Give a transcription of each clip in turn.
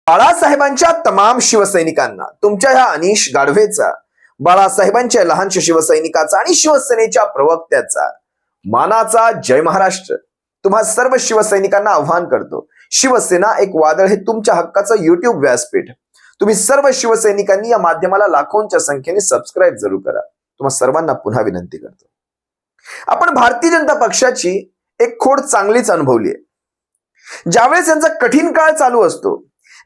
बाळासाहेबांच्या तमाम शिवसैनिकांना तुमच्या ह्या अनिश गाढवेचा, बाळासाहेबांच्या लहानशा शिवसैनिकाचा आणि शिवसेनेच्या प्रवक्त्याचा मानाचा जय महाराष्ट्र. तुम्हा सर्व शिवसैनिकांना आव्हान करतो. शिवसेना एक वादळ हे तुमच्या हक्काचं युट्यूब व्यासपीठ. तुम्ही सर्व शिवसैनिकांनी या माध्यमाला लाखोंच्या संख्येने सबस्क्राईब जरूर करा. तुम्हा सर्वांना पुन्हा विनंती करतो. आपण भारतीय जनता पक्षाची एक खोड चांगलीच अनुभवली आहे. ज्यावेळेस यांचा कठीण काळ चालू असतो,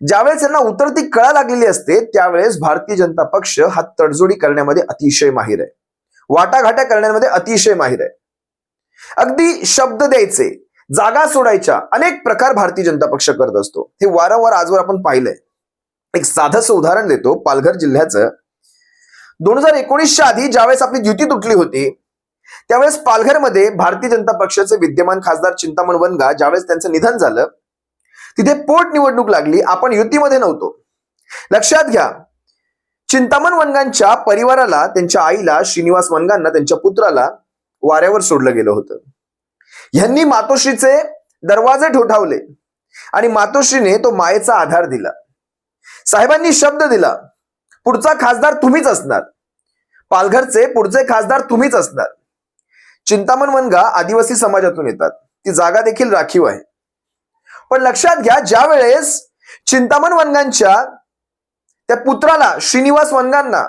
ज्यावेळेस यांना उतरती कळा लागलेली असते, त्यावेळेस भारतीय जनता पक्ष हा तडजोडी करण्यामध्ये अतिशय माहिर आहे, वाटाघाट्या करण्यामध्ये अतिशय माहिर आहे. अगदी शब्द द्यायचे, जागा सोडायच्या अनेक प्रकार भारतीय जनता पक्ष करत असतो. हे वारंवार आजवर आपण पाहिलंय. एक साधंसं उदाहरण देतो. पालघर जिल्ह्याचं 2019च्या आधी ज्यावेळेस आपली युती तुटली होती, त्यावेळेस पालघरमध्ये भारतीय जनता पक्षाचे विद्यमान खासदार चिंतामण वनगा ज्यावेळेस त्यांचं निधन झालं, तिथे पोटनिवडणूक लागली. आपण युतीमध्ये नव्हतो. लक्षात घ्या, चिंतामण वनगांच्या परिवाराला, त्यांच्या आईला श्रीनिवास वनगांना, त्यांच्या पुत्राला वाऱ्यावर सोडलं गेलं होतं. यांनी मातोश्रीचे दरवाजे ठोठावले आणि मातोश्रीने तो मायेचा आधार दिला. साहेबांनी शब्द दिला, पुढचा खासदार तुम्हीच असणार, पालघरचे पुढचे खासदार तुम्हीच असणार. चिंतामण वनगा आदिवासी समाजातून येतात, ती जागा देखील राखीव आहे. पण लक्षात घ्या, ज्या वेळेस चिंतामण वनगांच्या त्या पुत्राला श्रीनिवास वनगांना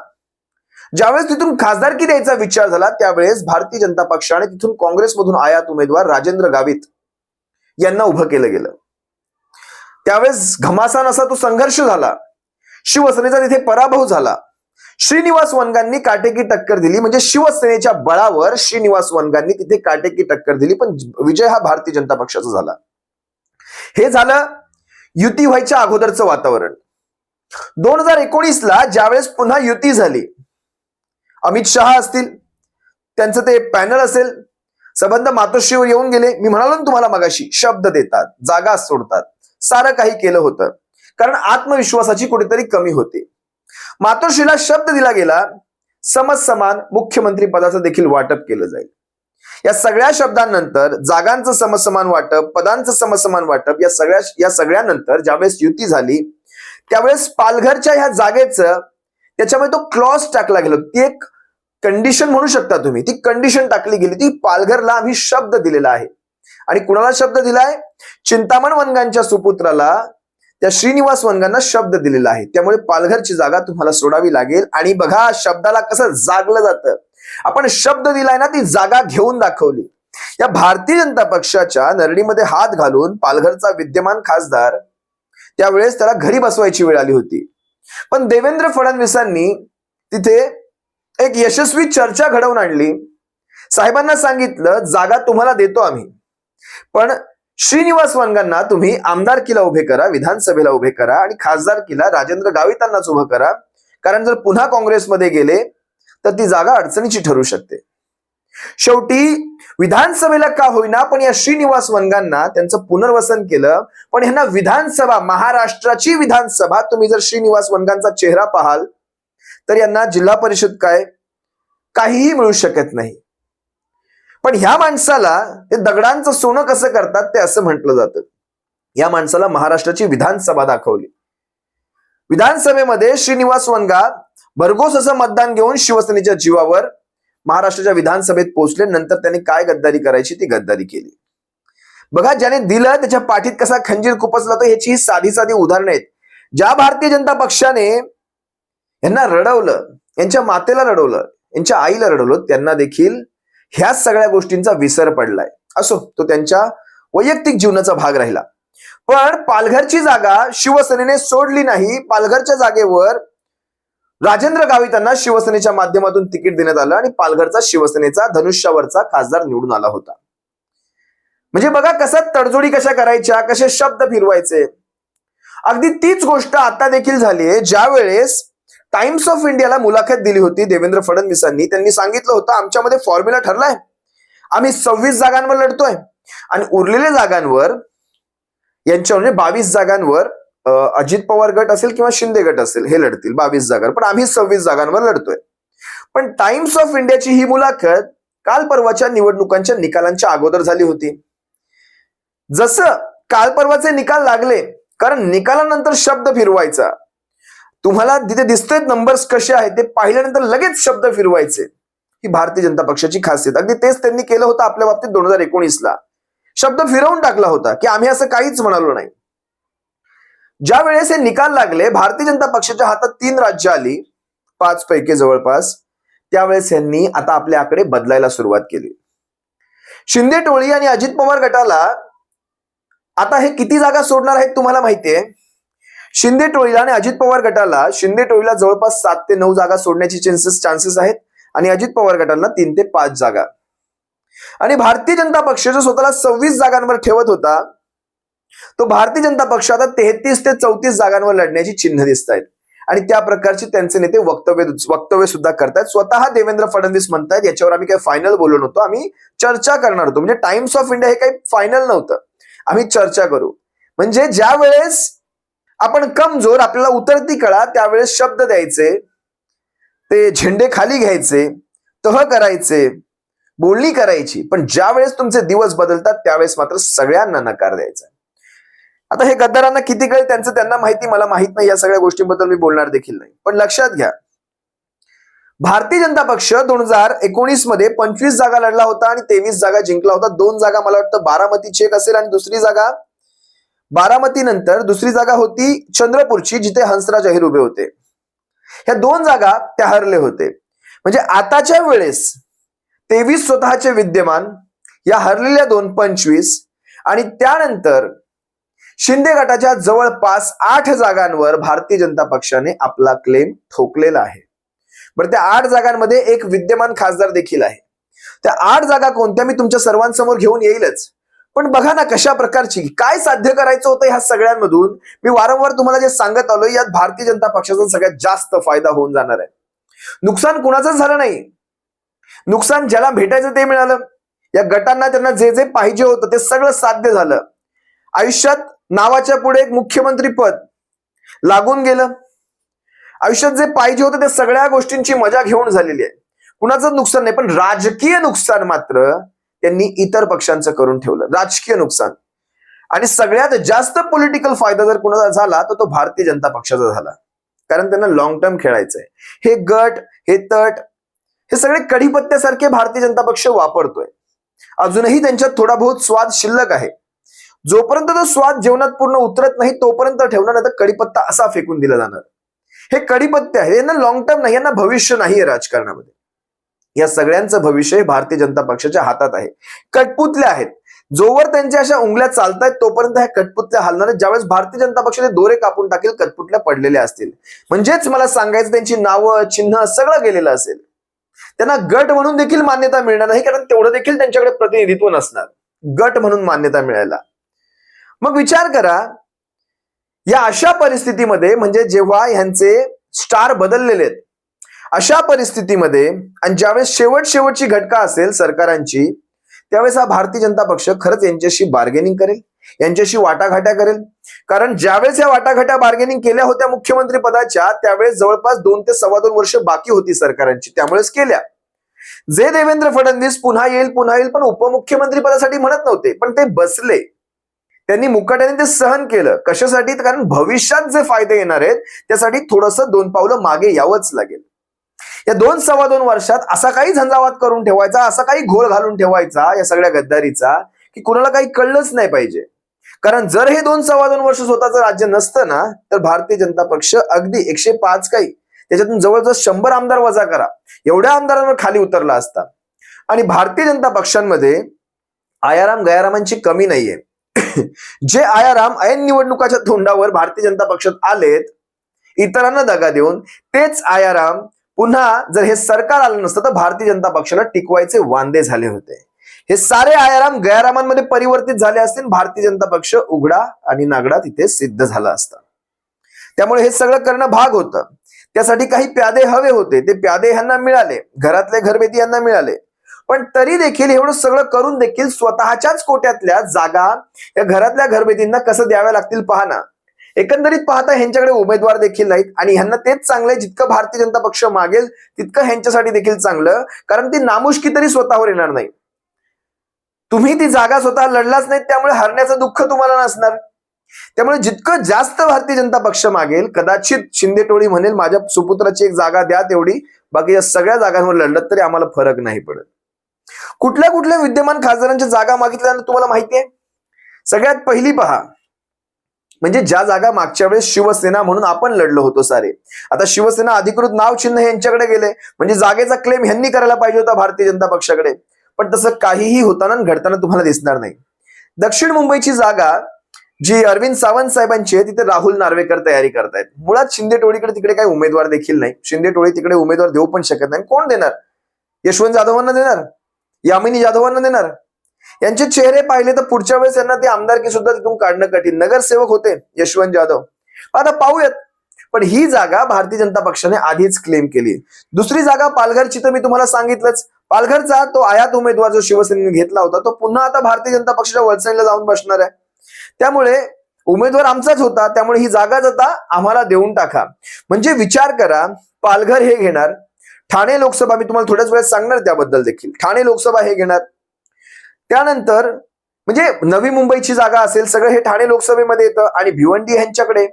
ज्यावेळेस तिथून खासदारकी द्यायचा विचार झाला, त्यावेळेस भारतीय जनता पक्षाने तिथून काँग्रेसमधून आयात उमेदवार राजेंद्र गावित यांना उभं केलं गेलं. त्यावेळेस घमासान असा तो संघर्ष झाला. शिवसेनेचा तिथे पराभव झाला. श्रीनिवास वनगांनी काटेकी टक्कर दिली. म्हणजे शिवसेनेच्या बळावर श्रीनिवास वनगांनी तिथे काटेकी टक्कर दिली. पण विजय हा भारतीय जनता पक्षाचा झाला. हे झालं युती व्हायच्या अगोदरचं वातावरण. 2019ला ज्यावेळेस पुन्हा युती झाली, अमित शहा असतील, त्यांचं ते पॅनल असेल, संबंध मातोश्रीवर येऊन गेले. मी म्हणालो ना तुम्हाला मगाशी, शब्द देतात, जागा सोडतात, सारं काही केलं होतं, कारण आत्मविश्वासाची कुठेतरी कमी होती. मातोश्रीला शब्द दिला गेला, समसमान मुख्यमंत्री पदाचं देखील वाटप केलं जाईल. या सगळ्या शब्दांनंतर, जागांचं समसमान वाटप, पदांचं समसमान वाटप, या सगळ्यानंतर ज्यावेळेस युती झाली, त्यावेळेस पालघरच्या ह्या जागेचं त्याच्यामध्ये तो क्लॉज टाकला गेला. ती एक कंडिशन म्हणू शकता तुम्ही, ती कंडिशन टाकली गेली. ती पालघरला आम्ही शब्द दिलेला आहे. आणि कुणाला शब्द दिलाय? चिंतामण वनगांच्या सुपुत्राला, त्या श्रीनिवास वनगांना शब्द दिलेला आहे. त्यामुळे पालघरची जागा तुम्हाला सोडावी लागेल. आणि बघा, शब्दाला कसं जागलं जातं. आपण शब्द दिलाय ना, ती जागा घेऊन दाखवली. या भारतीय जनता पक्षाच्या नरडीमध्ये हात घालून पालघरचा विद्यमान खासदार त्यावेळेस त्याला घरी बसवायची वेळ आली होती. पण देवेंद्र फडणवीसांनी तिथे एक यशस्वी चर्चा घडवून आणली. साहेबांना सांगितलं, जागा तुम्हाला देतो आम्ही, पण श्रीनिवास वनगांना तुम्ही आमदारकीला उभे करा, विधानसभेला उभे करा, आणि खासदारकीला राजेंद्र गावितांनाच उभं करा. कारण जर पुन्हा काँग्रेसमध्ये गेले तर ती जागा अडचणीची ठरू शकते. शेवटी विधानसभेला का होईना, पण या श्रीनिवास वनगांना त्यांचं पुनर्वसन केलं. पण ह्यांना विधानसभा, महाराष्ट्राची विधानसभा, तुम्ही जर श्रीनिवास वनगांचा चेहरा पाहाल तर यांना जिल्हा परिषद काहीही मिळू शकत नाही. पण ह्या माणसाला ते दगडांचं सोनं कसं करतात ते असं म्हटलं जातं. या माणसाला महाराष्ट्राची विधानसभा दाखवली. विधानसभेमध्ये श्रीनिवास वनगा भरघोस असं मतदान घेऊन शिवसेनेच्या जीवावर महाराष्ट्राच्या विधानसभेत पोहोचले. नंतर त्यांनी काय गद्दारी करायची ती गद्दारी केली. बघा, ज्याने दिलं त्याच्या पाठीत कसा खंजीर खुपसला तो, ह्याची ही साधी साधी उदाहरणं आहेत. ज्या भारतीय जनता पक्षाने यांना रडवलं, यांच्या मातेला रडवलं, यांच्या आईला रडवलं, त्यांना देखील ह्या सगळ्या गोष्टींचा विसर पडलाय. असो, तो त्यांच्या वैयक्तिक जीवनाचा भाग राहिला. पण पालघरची जागा शिवसेनेने सोडली नाही. पालघरच्या जागेवर राजेंद्र गावितांना शिवसेनेच्या माध्यमातून तिकीट देण्यात आलं आणि पालघरचा शिवसेनेचा धनुष्यावरचा खासदार निवडून आला होता. म्हणजे बघा, कसं तडजोडी कशा करायच्या, कसे शब्द फिरवायचे. अगदी तीच गोष्ट आता देखील झालीय. ज्या वेळेस टाइम्स ऑफ इंडियाला मुलाखत दिली होती देवेंद्र फडणवीसांनी, त्यांनी सांगितलं होतं, आमच्यामध्ये फॉर्म्युला ठरलाय, आम्ही 26 जागांवर लढतोय आणि उरलेल्या जागांवर, यांच्या म्हणजे 22 जागांवर अजित पवार गट असेल किंवा शिंदे गट असेल, हे लढतील 22 जागांवर, पण आम्ही 26 जागांवर लढतोय. पण टाइम्स ऑफ इंडियाची ही मुलाखत काल परवाच्या निवडणुकांच्या निकालांच्या अगोदर झाली होती. जसं काल परवाचे निकाल लागले, कारण निकालानंतर शब्द फिरवायचा, तुम्हाला तिथे दिसतोय नंबर्स कसे आहेत ते पाहिल्यानंतर लगेच शब्द फिरवायचे, ही भारतीय जनता पक्षाची खासियत. अगदी तेच त्यांनी केलं होतं आपल्या बाबतीत 2019ला. शब्द फिरवून टाकला होता की आम्ही असं काहीच म्हणालो नाही. ज्या वेळेस हे निकाल लागले, भारतीय जनता पक्षाच्या हातात 3 राज्य आली, 5 पैकी जवळपास, त्यावेळेस यांनी आता आपले आकडे बदलायला सुरुवात केली. शिंदे टोळी आणि अजित पवार गटाला आता हे किती जागा सोडणार आहेत तुम्हाला माहितीये? शिंदे टोळीला आणि अजित पवार गटाला, शिंदे टोळीला जवळपास 7 ते 9 जागा सोडण्याची चान्सेस आहेत आणि अजित पवार गटाला 3 ते 5 जागा. आणि भारतीय जनता पक्ष जो स्वतःला 26 जागांवर ठेवत होता, तो भारतीय जनता पक्ष आता 33 ते 34 जागांवर लढण्याची चिन्ह दिसत आहेत. आणि त्या प्रकारचे त्यांचे नेते वक्तव्य सुद्धा करतात. स्वतः देवेंद्र फडणवीस म्हणतात याच्यावर आम्ही काही फायनल बोललो नव्हतो, आम्ही चर्चा करणार होतो. म्हणजे टाइम्स ऑफ इंडिया हे काही फायनल नव्हतं, आम्ही चर्चा करू. म्हणजे ज्या वेळेस आपण कमजोर, आपल्याला उतरती कळा, त्यावेळेस शब्द द्यायचे, ते झेंडे खाली घ्यायचे, तह करायचे, बोलणी करायची. पण ज्या वेळेस तुमचे दिवस बदलतात त्यावेळेस मात्र सगळ्यांना नकार द्यायचा. आता हे गद्दारांना किती कळेल त्यांचं त्यांना माहिती, मला माहित नाही. या सगळ्या गोष्टींबद्दल मी बोलणार देखील नाही. पण लक्षात घ्या, भारतीय जनता पक्ष 2019 मध्ये 25 जागा लढला होता आणि 23 जागा जिंकला होता. 2 जागा मला वाटतं बारामतीची एक असेल आणि दुसरी जागा, बारामती नंतर दुसरी जागा होती चंद्रपूरची, जिथे हंसराज अहिर उभे होते. ह्या 2 जागा त्या हरले होते. म्हणजे आताच्या वेळेस 23 स्वतःचे विद्यमान, या हरलेल्या 2 25, आणि त्यानंतर शिंदे गटाच्या जवळपास 8 जागांवर भारतीय जनता पक्षाने आपला क्लेम ठोकलेला आहे. बरं, त्या 8 जागांमध्ये एक विद्यमान खासदार देखील आहे. त्या 8 जागा कोणत्या मी तुमच्या सर्वांसमोर घेऊन येईलच. पण बघा ना कशा प्रकारची, काय साध्य करायचं होतं ह्या सगळ्यांमधून. मी वारंवार तुम्हाला जे सांगत आलोय, यात भारतीय जनता पक्षाचा सगळ्यात जास्त फायदा होऊन जाणार आहे. नुकसान कुणाचंच झालं नाही, नुकसान ज्याला भेटायचं ते मिळालं. या गटांना त्यांना जे जे पाहिजे होतं ते सगळं साध्य झालं. आयुष्यात नावाच्या पुढे एक मुख्यमंत्री पद लागून गेलं. आयुष्यात जे पाहिजे होतं ते सगळ्या गोष्टींची मजा घेऊन झालेली आहे. कुणाचं नुकसान नाही, पण राजकीय नुकसान मात्र त्यांनी इतर पक्षांचं करून ठेवलं, राजकीय नुकसान. आणि सगळ्यात जास्त पॉलिटिकल फायदा जर कुणाचा झाला तर तो भारतीय जनता पक्षाचा झाला. कारण त्यांना लॉंग टर्म खेळायचंय. हे गट, हे तट, हे सगळे कढीपत्त्यासारखे भारतीय जनता पक्ष वापरतोय. अजूनही त्यांच्यात थोडा बहुत स्वाद शिल्लक आहे. जोपर्यंत तो स्वाद जेवणात पूर्ण उतरत नाही तोपर्यंत ठेवणार, नाही तर कढीपत्ता असा फेकून दिला जाणार. हे कढीपत्ते आहे, यांना लॉंग टर्म नाही, यांना भविष्य नाहीये राजकारणामध्ये. या सगळ्यांचं भविष्य भारतीय जनता पक्षाच्या हातात आहे. कटपुतल्या आहेत, जोवर त्यांच्या अशा उंगल्या चालतायत तोपर्यंत ह्या कटपुतल्या हलणार आहेत. ज्यावेळेस भारतीय जनता पक्षाने दोरे कापून टाकेल, कटपुतल्या पडलेल्या असतील. म्हणजेच मला सांगायचं, त्यांची नावं, चिन्ह सगळं गेलेलं असेल. त्यांना गट म्हणून देखील मान्यता मिळणार नाही, कारण तेवढं देखील त्यांच्याकडे प्रतिनिधित्व नसणार गट म्हणून मान्यता मिळायला. मग विचार करा, या अशा परिस्थितीमध्ये, म्हणजे जेव्हा ह्यांचे स्टार बदललेले आहेत, अशा परिस्थितीमध्ये आणि ज्यावेळेस शेवटची घटका असेल सरकारांची, त्यावेळेस हा भारतीय जनता पक्ष खरंच यांच्याशी बार्गेनिंग करेल, यांच्याशी वाटाघाट्या करेल. कारण ज्यावेळेस या वाटाघाट्या बार्गेनिंग केल्या होत्या मुख्यमंत्री पदाच्या, त्यावेळेस जवळपास 2 ते 2.25 वर्ष बाकी होती सरकारांची, त्यामुळेच केल्या. जे देवेंद्र फडणवीस पुन्हा येईल पण उपमुख्यमंत्री पदासाठी म्हणत नव्हते, पण ते बसले. त्यांनी मुकाट्याने ते सहन केलं. कशासाठी? कारण भविष्यात जे फायदे येणार आहेत त्यासाठी थोडंसं 2 पावलं मागे यावंच लागेल. या 2-2.25 वर्षात असा काही झंझावात करून ठेवायचा, असा काही घोळ घालून ठेवायचा या सगळ्या गद्दारीचा, की कुणाला काही कळलंच नाही पाहिजे. कारण जर हे 2-2.25 वर्ष स्वतःचं राज्य नसतं ना, तर भारतीय जनता पक्ष अगदी 105 काही, त्याच्यातून जवळजवळ 100 आमदार वजा करा, एवढ्या आमदारांवर खाली उतरला असता. आणि भारतीय जनता पक्षांमध्ये आयाराम गयारामांची कमी नाहीये. जे आयाराम ऐन निवडणुकाच्या तोंडावर भारतीय जनता पक्षात आलेत, इतरांना दगा देऊन, तेच आयाराम पुन्हा जर हे सरकार आलं नसतं तर भारतीय जनता पक्षाला टिकवायचे वांदे झाले होते. हे सारे आयाराम गयारामांमध्ये परिवर्तित झाले असतील, भारतीय जनता पक्ष उघडा आणि नागडा तिथे सिद्ध झाला असता. त्यामुळे हे सगळं करणं भाग होतं. त्यासाठी काही प्यादे हवे होते, ते प्यादे ह्यांना मिळाले, घरातले घरभेटी यांना मिळाले. पण तरी देखील एवढं सगळं करून देखील स्वतःच्याच कोट्यातल्या जागा या घरातल्या घरभेटींना कसं द्याव्या लागतील पहा ना. एकंदरीत पाहता ह्यांच्याकडे उमेदवार देखील नाहीत आणि ह्यांना तेच चांगलंय, जितकं भारतीय जनता पक्ष मागेल तितकं ह्यांच्यासाठी देखील चांगलं, कारण ती नामुष्की तरी स्वतःवर येणार नाही. तुम्ही ती जागा स्वतः लढलाच नाही, त्यामुळे हरण्याचं दुःख तुम्हाला नसणार. त्यामुळे जितकं जास्त भारतीय जनता पक्ष मागेल, कदाचित शिंदे टोळी म्हणेल माझ्या सुपुत्राची एक जागा द्या तेवढी, बाकी या सगळ्या जागांवर लढलं तरी आम्हाला फरक नाही पडत. कुठल्या कुठल्या विद्यमान खासदारांच्या जागा मागितल्यानं तुम्हाला माहिती आहे? सगळ्यात पहिली पहा, म्हणजे ज्या जागा मागच्या वेळेस शिवसेना म्हणून आपण लढलो होतो सारे, आता शिवसेना अधिकृत नाव चिन्ह यांच्याकडे गेले, म्हणजे जागेचा क्लेम ह्यांनी करायला पाहिजे होता भारतीय जनता पक्षाकडे, पण तसं काहीही होताना घडताना तुम्हाला दिसणार नाही. दक्षिण मुंबईची जागा जी अरविंद सावंत साहेबांची आहे, तिथे राहुल नार्वेकर तयारी करतायत. मुळात शिंदे टोळीकडे तिकडे काही उमेदवार देखील नाही. शिंदे टोळी तिकडे उमेदवार देऊ पण शकत नाही. कोण देणार? यशवंत जाधवांना देणार? यामिनी जाधवांना देणार? यांचे चेहरे पाहिले तर पुढच्या वेळेस यांना ते आमदारकी सुद्धा तिथून काढणं कठीण. नगरसेवक होते यशवंत जाधव, आता पाहूयात. पण ही जागा भारतीय जनता पक्षाने आधीच क्लेम केली. दुसरी जागा पालघरची तर मी तुम्हाला सांगितलंच. पालघरचा तो आयात उमेदवार जो शिवसेनेने घेतला होता तो पुन्हा आता भारतीय जनता पक्षाच्या वलसाईला जाऊन बसणार आहे. त्यामुळे उमेदवार आमचाच होता, त्यामुळे ही जागाच आता आम्हाला देऊन टाका. म्हणजे विचार करा, पालघर हे घेणार, ठाणे लोकसभा मी तुम्हाला थोड्याच वेळात सांगणार त्याबद्दल देखील, ठाणे लोकसभा हे घेणार, त्यानंतर म्हणजे नवी मुंबईची जागा असेल, सगळं हे ठाणे लोकसभेमध्ये येतं. आणि भिवंडी यांच्याकडे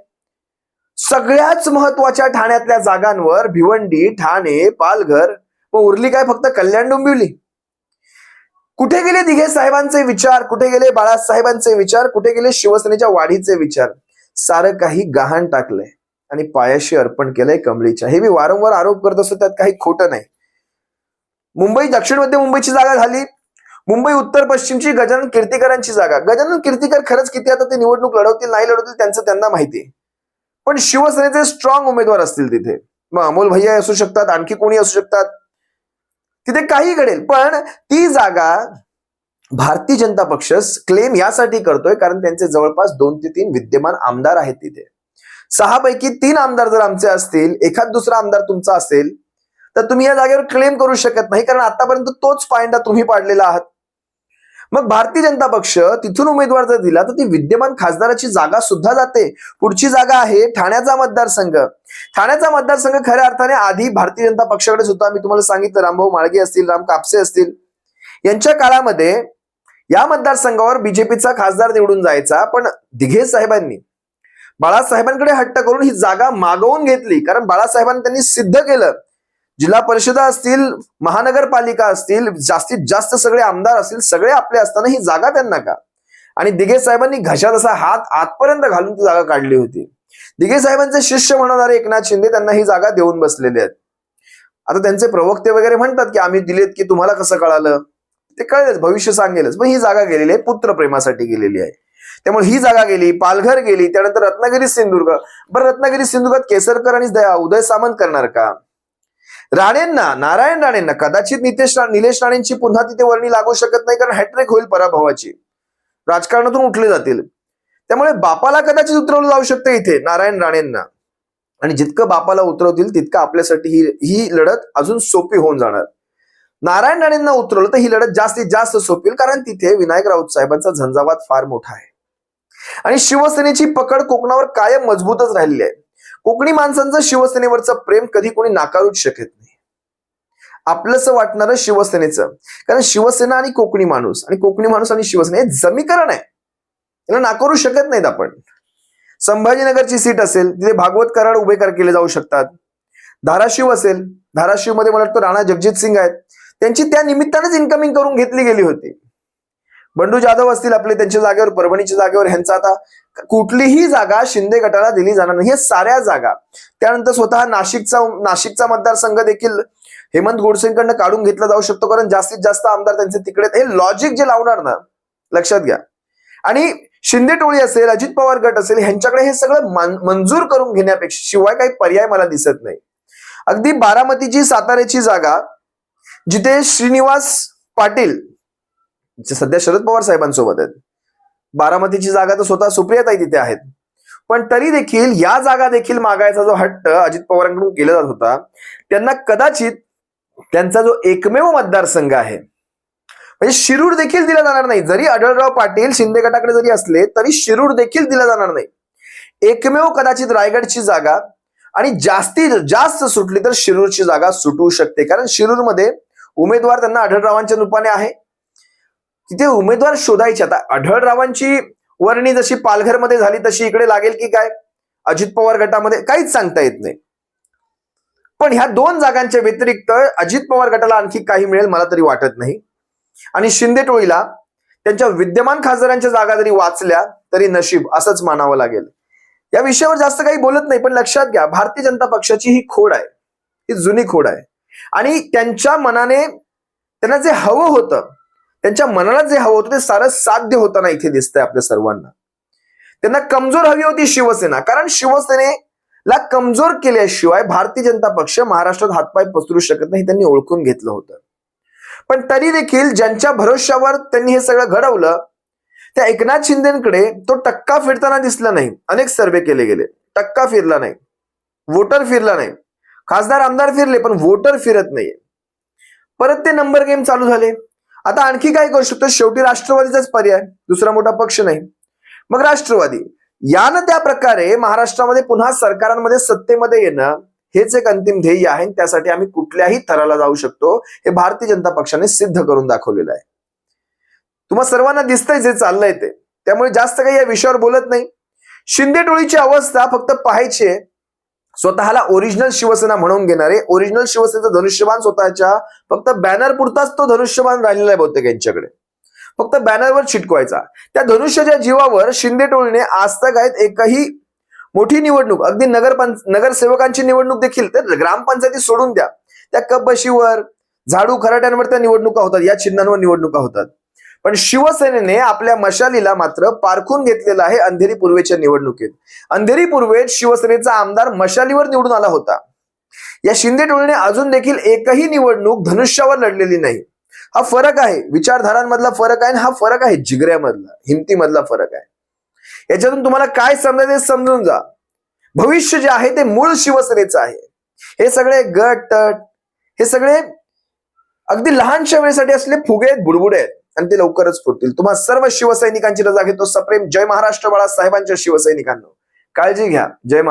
सगळ्याच महत्वाच्या ठाण्यातल्या जागांवर भिवंडी, ठाणे, पालघर, मग उरली काय फक्त कल्याण डोंबिवली. कुठे गेले दिघे साहेबांचे विचार? कुठे गेले बाळासाहेबांचे विचार? कुठे गेले शिवसेनेच्या वाढीचे विचार? सारं काही गहाण टाकलंय आणि पायाशी अर्पण केलंय कमळीच्या. हे मी वारंवार आरोप करत असतो, त्यात काही खोटं नाही. मुंबई दक्षिण मध्य मुंबईची जागा झाली. मुंबई उत्तर पश्चिमची गजानन कीर्तीकरांची जागा. गजानन कीर्तीकर खरंच किती आता ते निवडणूक लढवतील नाही लढवतील त्यांचं त्यांना माहिती, पण शिवसेनेचे स्ट्रॉंग उमेदवार असतील तिथे. मग अमोल भैया असू शकतात, आणखी कोणी असू शकतात, तिथे काही घडेल. पण ती जागा भारतीय जनता पक्ष क्लेम यासाठी करतोय कारण त्यांचे जवळपास 2 ते 3 विद्यमान आमदार आहेत तिथे. 6 पैकी 3 आमदार जर आमचे असतील, एखाद दुसरा आमदार तुमचा असेल, तर तुम्ही या जागेवर क्लेम करू शकत नाही, कारण आतापर्यंत तोच पायंडा तुम्ही पाडलेला आहात. मग भारतीय जनता पक्ष तिथून उमेदवार जर दिला तर ती विद्यमान खासदाराची जागा सुद्धा जाते. पुढची जागा आहे ठाण्याचा मतदारसंघ. ठाण्याचा मतदारसंघ खऱ्या अर्थाने आधी भारतीय जनता पक्षाकडेच होता. मी तुम्हाला सांगितलं, रामभाऊ माळगे असतील, राम कापसे असतील, यांच्या काळामध्ये या मतदारसंघावर बीजेपीचा खासदार निवडून जायचा. पण दिघे साहेबांनी बाळासाहेबांकडे हट्ट करून ही जागा मागवून घेतली, कारण बाळासाहेबांनी त्यांनी सिद्ध केलं, जिल्हा परिषदा असतील, महानगरपालिका असतील, जास्तीत जास्त सगळे आमदार असतील, सगळे आपले असताना ही जागा त्यांना का? आणि दिघे साहेबांनी घशात असा हात आतपर्यंत घालून ती जागा काढली होती. दिघे साहेबांचे शिष्य म्हणणारे एकनाथ शिंदे त्यांना ही जागा देऊन बसलेले आहेत. आता त्यांचे प्रवक्ते वगैरे म्हणतात की आम्ही दिलेत, की तुम्हाला कसं कळालं? ते कळलेच, भविष्य सांगेलच. पण ही जागा गेलेली आहे, पुत्रप्रेमासाठी गेलेली आहे. त्यामुळे ही जागा गेली, पालघर गेली, त्यानंतर रत्नागिरी सिंधुदुर्ग. बरं, रत्नागिरी सिंधुदुर्गात केसरकर आणि उदय सामंत करणार का? राणेंना, नारायण राणेंना, कदाचित निलेश राणेंची पुन्हा तिथे वर्णी लागू शकत नाही, कारण हॅट्रिक होईल पराभवाची, राजकारणातून उठले जातील. त्यामुळे बापाला कदाचित उतरवलं जाऊ शकतं इथे नारायण राणेंना. आणि जितकं बापाला उतरवतील तितकं आपल्यासाठी ही लढत अजून सोपी होऊन जाणार. नारायण राणेंना उतरवलं तर ही लढत जास्तीत जास्त सोपी होईल, कारण तिथे विनायक राऊत साहेबांचा झंझावात फार मोठा आहे. आणि शिवसेनेची पकड कोकणावर कायम मजबूतच राहिलेली आहे. कोकणी माणसांचं शिवसेनेवरचं प्रेम कधी कोणी नाकारूच शकत नाही. आपलंसं वाटणारं शिवसेनेचं, कारण शिवसेना आणि कोकणी माणूस आणि शिवसेना हे जमीकरण आहे, याला नाकारू शकत नाहीत आपण. संभाजीनगरची सीट असेल, तिथे भागवत कराड उभे केले जाऊ शकतात. धाराशिव असेल, धाराशिव मध्ये मला वाटतं राणा जगजित सिंग आहेत, त्यांची त्या निमित्तानेच इन्कमिंग करून घेतली गेली होती. बंडू जाधव असतील आपले, त्यांच्या जागेवर, परभणीच्या जागेवर ह्यांचा आता कुठलीही जागा शिंदे गटाला दिली जाणार नाही. हे साऱ्या जागा, त्यानंतर स्वतः नाशिकचा मतदारसंघ देखील हेमंत गोडसेंकडनं काढून घेतला जाऊ शकतो, कारण जास्तीत जास्त आमदार त्यांचे तिकडे. हे लॉजिक जे लावणार ना, लक्षात घ्या. आणि शिंदे टोळी असेल, अजित पवार गट असेल, ह्यांच्याकडे हे सगळं मंजूर करून घेण्यापेक्षा शिवाय काही पर्याय मला दिसत नाही. अगदी बारामतीची, साताऱ्याची जागा, जिथे श्रीनिवास पाटील जे सध्या शरद पवार साहेबांसोबत आहेत, बारामतीची जागा तर स्वतः सुप्रियाताई तिथे आहेत, पण तरी देखील या जागा देखील मागायचा जो हट्ट अजित पवारांकडून केला जात होता, त्यांना कदाचित त्यांचा जो एकमेव मतदारसंघ आहे, म्हणजे शिरूर देखील दिला जाणार नाही. जरी आढळराव पाटील शिंदे गटाकडे जरी असले तरी शिरूर देखील दिला जाणार नाही. एकमेव कदाचित रायगडची जागा, आणि जास्तीत जास्त सुटली तर शिरूरची जागा सुटू शकते, कारण शिरूरमध्ये उमेदवार त्यांना आढळरावांच्या रूपाने आहे. तिथे उमेदवार शोधायचे. आता आढळरावांची वर्णी जशी पालघरमध्ये झाली तशी इकडे लागेल की काय अजित पवार गटामध्ये, काहीच सांगता येत नाही. पण ह्या 2 जागांच्या व्यतिरिक्त अजित पवार गटाला आणखी काही मिळेल मला तरी वाटत नाही. आणि शिंदे टोळीला त्यांच्या विद्यमान खासदारांच्या जागा जरी वाचल्या तरी नशीब असंच मानावं लागेल. या विषयावर जास्त काही बोलत नाही, पण लक्षात घ्या भारतीय जनता पक्षाची ही खोड आहे, ही जुनी खोड आहे. आणि त्यांच्या मनाने त्यांना जे हवं होतं, त्यांच्या मनाला जे हवं होतं ते सारं साध्य होताना इथे दिसतंय आपल्या सर्वांना. त्यांना कमजोर हवी होती शिवसेना, कारण शिवसेनेला कमजोर केल्याशिवाय भारतीय जनता पक्ष महाराष्ट्रात हातपाय पसरू शकत नाही, त्यांनी ओळखून घेतलं होतं. पण तरी देखील ज्यांच्या भरोश्यावर त्यांनी हे सगळं घडवलं त्या एकनाथ शिंदेकडे तो टक्का फिरताना दिसला नाही. अनेक सर्वे केले गेले, टक्का फिरला नाही, वोटर फिरला नाही. खासदार आमदार फिरले पण वोटर फिरत नाहीये. परत ते नंबर गेम चालू झाले. आता आणखी काय करू शकतो, शेवटी राष्ट्रवादीचाच पर्याय, दुसरा मोठा पक्ष नाही. मग राष्ट्रवादी यानं त्या प्रकारे महाराष्ट्रामध्ये पुन्हा सरकारांमध्ये सत्तेमध्ये येणं हेच एक अंतिम ध्येय आहे. त्यासाठी आम्ही कुठल्याही थराला जाऊ शकतो हे भारतीय जनता पक्षाने सिद्ध करून दाखवलेलं आहे. तुम्हा सर्वांना दिसतंय जे चाललंय ते, त्यामुळे जास्त काही या विषयावर बोलत नाही. शिंदे टोळीची अवस्था फक्त पाहायची आहे. स्वतःला ओरिजिनल शिवसेना म्हणून घेणारे, ओरिजिनल शिवसेनेचं धनुष्यबाण स्वतःच्या फक्त बॅनर पुरताच तो धनुष्यबाण राहिलेला आहे बहुतेक यांच्याकडे, फक्त बॅनरवर चिटकवायचा. त्या धनुष्याच्या जीवावर शिंदे टोळीने आजतागायत एकही मोठी निवडणूक, अगदी नगरसेवकांची निवडणूक देखील, तर ग्रामपंचायती सोडून द्या, त्या कपबशीवर, झाडू खराट्यांवर त्या निवडणुका होतात, या चिन्हांवर निवडणुका होतात. पण शिवसेनेने आपल्या मशालीला मात्र पारखून घेतलेला आहे अंधेरी पूर्वेच्या निवडणुकीत. अंधेरी पूर्वेत शिवसेनेचा आमदार मशालीवर निवडून आला होता. या शिंदे टोळीने अजून देखील एकही निवडणूक धनुष्यावर लढलेली नाही. हा फरक आहे, विचारधारांमधला फरक आहे, हा फरक आहे जिगऱ्यामधला, हिमतीमधला फरक आहे. याच्यातून तुम्हाला काय समजायचं समजून जा. भविष्य जे आहे ते मूळ शिवसेनेचं आहे. हे सगळे गट तट, हे सगळे अगदी लहानशा वेळेसाठी असले फुगे आहेत, बुडबुडे आहेत, आणि ते लवकरच फुटतील. तुम्हा सर्व शिवसैनिकांची रजा घेतो. सप्रेम जय महाराष्ट्र बाळासाहेबांच्या शिवसैनिकांनो, काळजी घ्या. जय महाराष्ट्र.